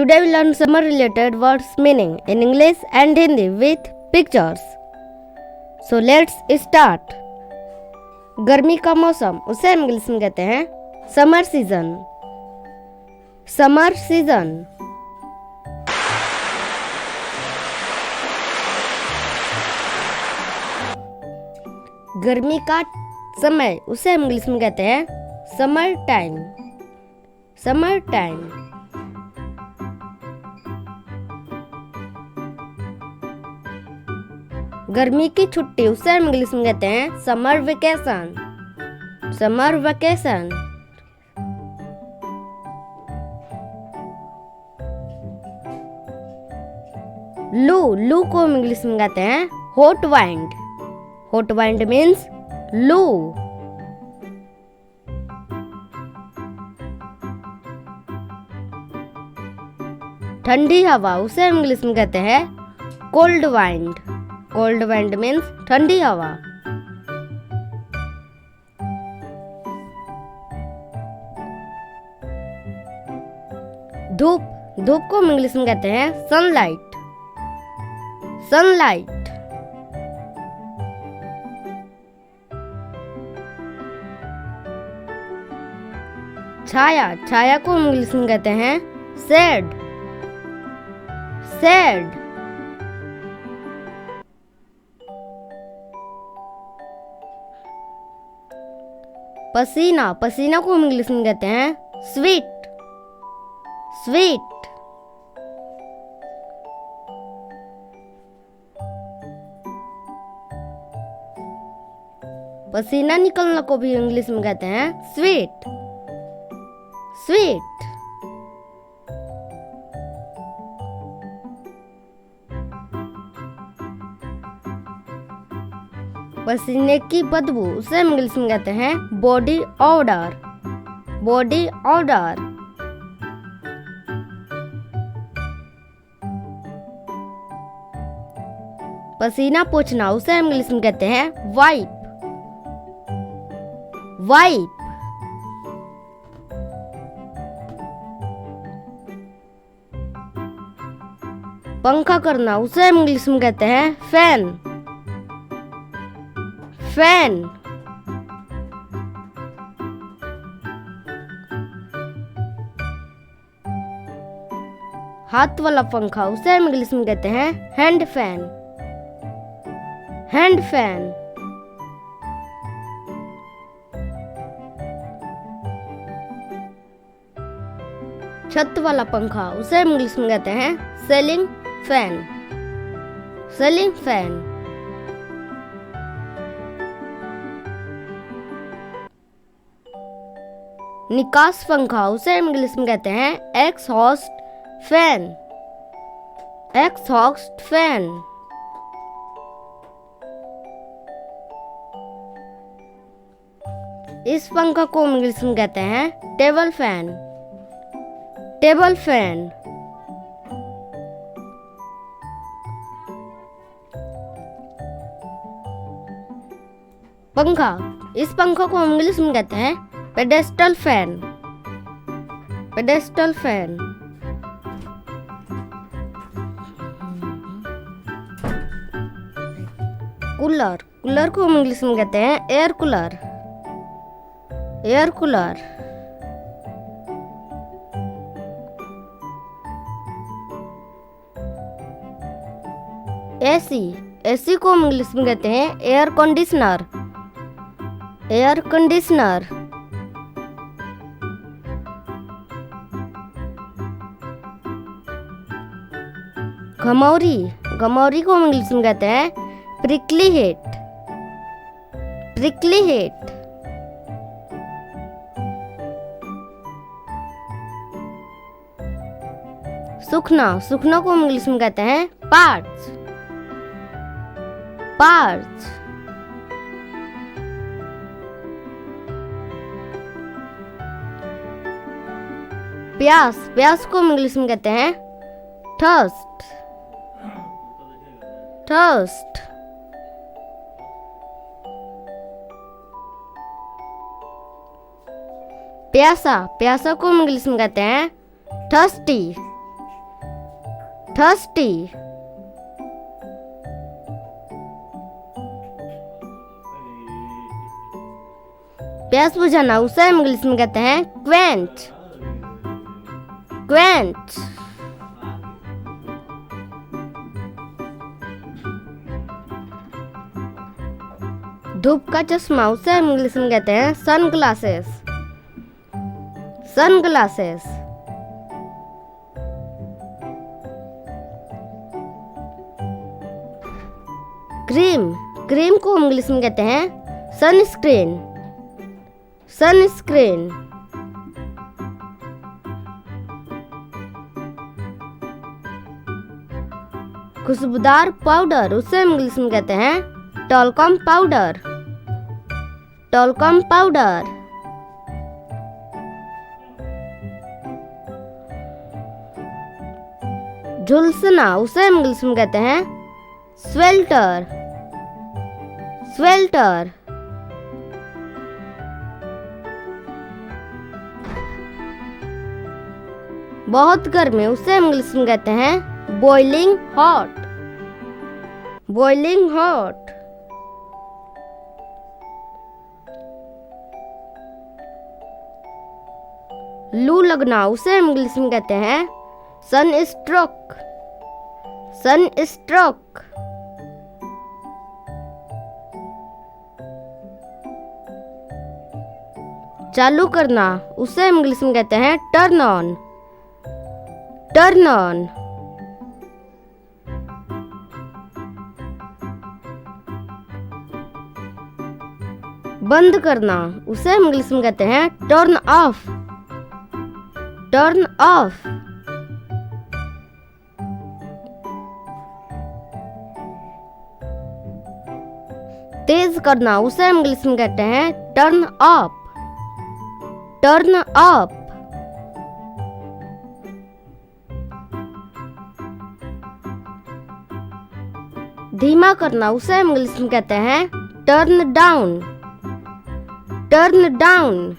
Today we learn summer related words meaning in English and Hindi with pictures. So let's start. गर्मी का मौसम उसे हम English में कहते हैं समर सीजन. Summer season. गर्मी का समय उसे हम इंग्लिश में कहते हैं समर टाइम. Summer time. गर्मी की छुट्टी उसे हम इंग्लिश में कहते हैं समर वेकेशन. Summer vacation. लू. लू को हम इंग्लिश में कहते हैं hot wind. Hot wind means लू. ठंडी हवा उसे हम इंग्लिश में कहते हैं cold wind. Cold wind means ठंडी हवा. धूप. धूप को हम इंग्लिश में कहते हैं सनलाइट. सनलाइट. छाया. छाया को हम इंग्लिश में कहते हैं शेड. शेड. पसीना. पसीना को हम इंग्लिश में कहते हैं स्वीट. स्वीट. पसीना निकलना को भी इंग्लिश में कहते हैं स्वीट. स्वीट. पसीने की बदबू उसे हम इंग्लिश में कहते हैं बॉडी ऑडर. Body order. पसीना पोंछना उसे हम इंग्लिश में कहते हैं वाइप. वाइप. पंखा करना उसे हम इंग्लिश में कहते हैं फैन. फैन. हाथ वाला पंखा उसे हम इंग्लिश में कहते हैं हैंड फैन. Hand fan. छत वाला पंखा उसे हम इंग्लिश में कहते हैं सीलिंग फैन. Ceiling fan. निकास पंखा उसे हम इंग्लिश में कहते हैं एग्जॉस्ट फैन. Exhaust fan. इस पंखा को हम इंग्लिश में कहते हैं टेबल फैन. Table fan. पंखा. इस पंखा को हम इंग्लिश में कहते हैं pedestal fan. Pedestal fan. Cooler. Cooler को हम इंग्लिश में कहते हैं air cooler. Air cooler. AC. AC को हम इंग्लिश में कहते हैं एयर कंडीशनर. Air conditioner. घमौरी. घमौरी को हम इंग्लिश में कहते हैं प्रिकली हेट. Prickly heat. सूखना. सूखना को हम इंग्लिश में कहते हैं पार्च. पार्च. प्यास. प्यास को हम इंग्लिश में कहते हैं थर्स्ट. थर्स्ट. प्यासा. प्यासा को हम इंग्लिश में कहते हैं थर्स्टी. thirsty, प्यास बुझाना उसे हम इंग्लिश में कहते हैं quench, quench। धूप का चश्मा उसे हम इंग्लिश में कहते हैं सनग्लासेस, सनग्लासेस। क्रीम, क्रीम को इंग्लिश में कहते हैं सनस्क्रीन, सनस्क्रीन। खुशबूदार पाउडर उसे इंग्लिश में कहते हैं टॉल्कम पाउडर, टॉल्कम पाउडर। झुलसना उसे इंग्लिश में कहते हैं स्वेल्टर, स्वेल्टर। बहुत गर्मी उसे इंग्लिश में कहते हैं बॉइलिंग हॉट, बॉइलिंग हॉट। लू लगना उसे इंग्लिश में कहते हैं सन स्ट्रोक, सन स्ट्रोक। चालू करना उसे इंग्लिश में कहते हैं टर्न ऑन, टर्न ऑन। बंद करना उसे इंग्लिश में कहते हैं टर्न ऑफ, टर्न ऑफ। तेज करना उसे इंग्लिश में कहते हैं टर्न अप, टर्न अप। धीमा करना उसे इंग्लिश में कहते हैं टर्न डाउन, टर्न डाउन।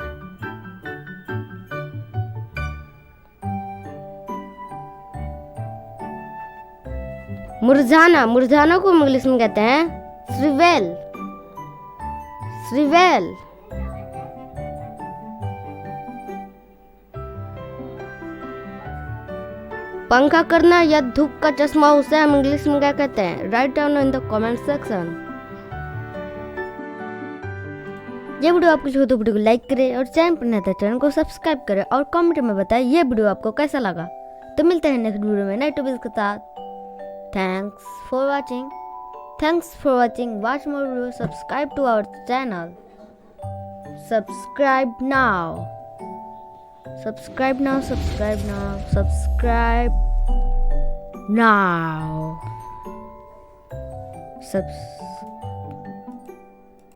मुरझाना, मुरझाना को इंग्लिश में कहते हैं श्रिवेल, श्रिवेल। पंखा करना या धूप का चश्मा उसे हम इंग्लिश में क्या कहते हैं? Write down in the comment section. ये वीडियो आपको जो तो वीडियो को लाइक करें और चैनल पर नया तो चैनल को सब्सक्राइब करें और कमेंट में बताएं ये वीडियो आपको कैसा लगा। तो मिलते हैं नेक्स्ट वीडियो में नए टॉपिक के साथ। Thanks for watching, thanks for watching. Watch more video, subscribe to our channel, subscribe now, subscribe now, subscribe now, subscribe now,